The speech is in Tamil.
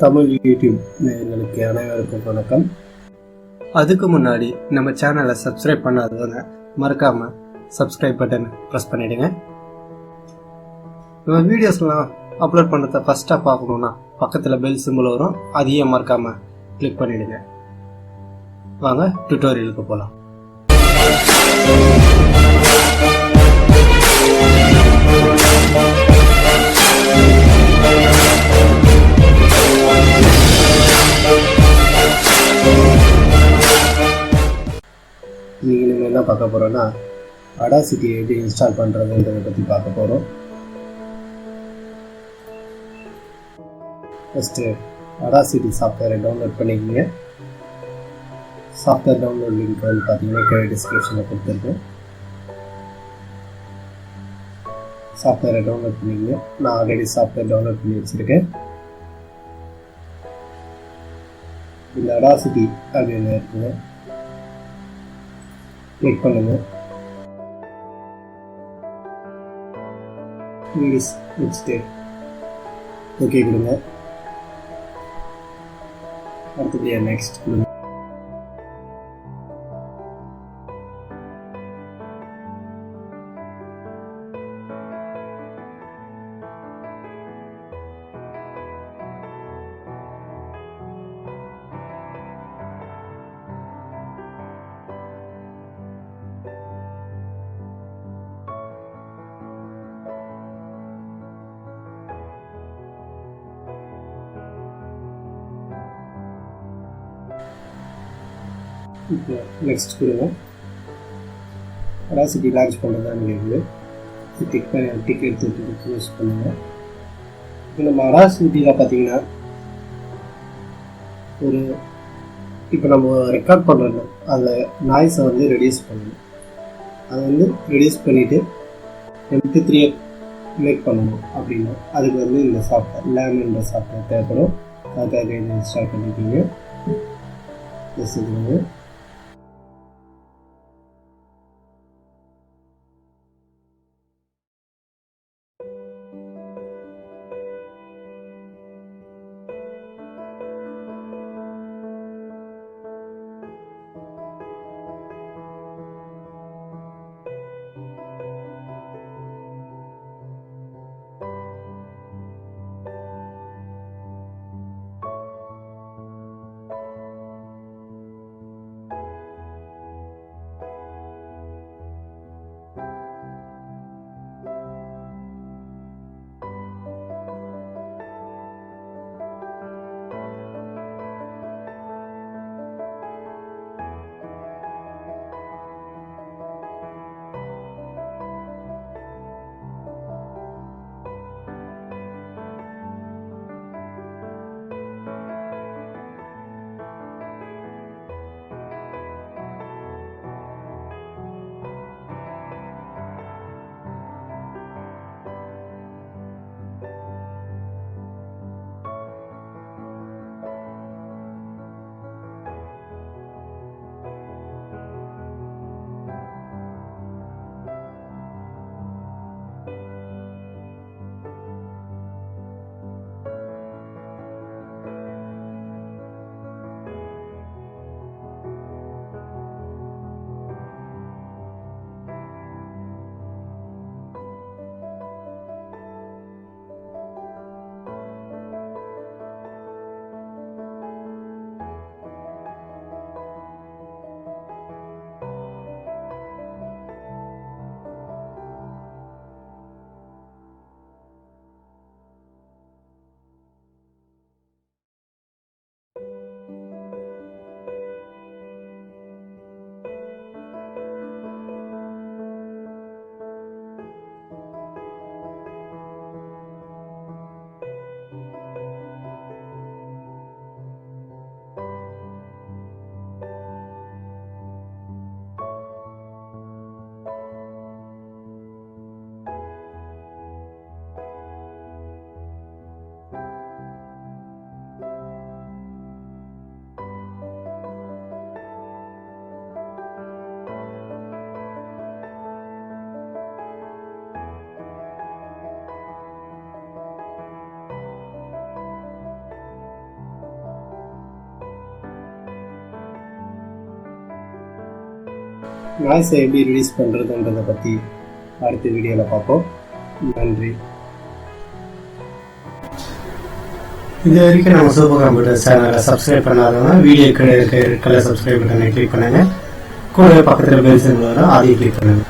தமிழ் யூடியூப் நேயர்களுக்கு அனைவருக்கும் வணக்கம். அதுக்கு முன்னாடி நம்ம சேனலை சப்ஸ்கிரைப் பண்ணாதவங்க மறக்காம சப்ஸ்கிரைப் பட்டன் ப்ரெஸ் பண்ணிடுங்க. நம்ம வீடியோஸ்லாம் அப்லோட் பண்ணுறத ஃபஸ்ட்டாக பார்க்கணுன்னா பக்கத்தில் பெல் சிம்பிள் வரும், அதையும் மறக்காம கிளிக் பண்ணிடுங்க. வாங்க டுட்டோரியலுக்கு போகலாம். நீங்கள் நம்ம என்ன பார்க்க போகிறோன்னா, அடாசிட்டி எப்படி இன்ஸ்டால் பண்ணுறதுன்றதை பற்றி பார்க்க போகிறோம். ஃபஸ்ட்டு அடாசிட்டி சாஃப்ட்வேரை டவுன்லோட் பண்ணிக்கோங்க. சாஃப்ட்வேர் டவுன்லோட் லிங்க் வந்து பார்த்தீங்கன்னா கீழே டிஸ்கிரிப்ஷனில் கொடுத்துருக்கேன். சாஃப்ட்வேரை டவுன்லோட் பண்ணிக்கோங்க. நான் ஆல்ரெடி சாஃப்ட்வேர் டவுன்லோட் பண்ணி வச்சுருக்கேன். இந்த அடாசிட்டி அப்படின்னு இருக்குங்க, கிளிக் பண்ணுங்க. இங்கிலீஷ் வச்சுட்டு ஓகே கொடுங்க. அடுத்தபடியாக நெக்ஸ்ட் கொடுங்க. இப்போ நெக்ஸ்ட் கொடுங்க. அடாசிட்டி லான்ச் பண்ணுறதான்னு கேட்குது. டிக் எடுத்து யூஸ் பண்ணுங்கள். இப்போ நம்ம அடாசிட்டியில் பார்த்தீங்கன்னா இப்போ நம்ம ரெக்கார்ட் பண்ணுறோம், அதில் நாய்ஸை வந்து ரெடியூஸ் பண்ணணும். அதை வந்து ரெடியூஸ் பண்ணிவிட்டு MP3 மேக் பண்ணணும் அப்படின்னா அதுக்கு வந்து இந்த சாஃப்ட்வேர் லேம்ன்ற சாஃப்ட்வேர் தேவைப்படும். அதுக்காக இதை இன்ஸ்டால் பண்ணிக்கிங்க. இது நாய்ஸை எப்படி ரிலீஸ் பண்ணுறதுன்றதை பற்றி அடுத்த வீடியோவில் பார்ப்போம். நன்றி. இது வரைக்கும் நம்ம சூப்பர் கம்ப்யூட்டர் சேனலை சப்ஸ்கிரைப் பண்ணாதவங்க வீடியோ கீழே இருக்க சப்ஸ்கிரைப் பட்டனை கிளிக் பண்ணுங்க. கூட பக்கத்தில் பெல் சிம்பிள் வரும், அதையும் கிளிக் பண்ணுங்க.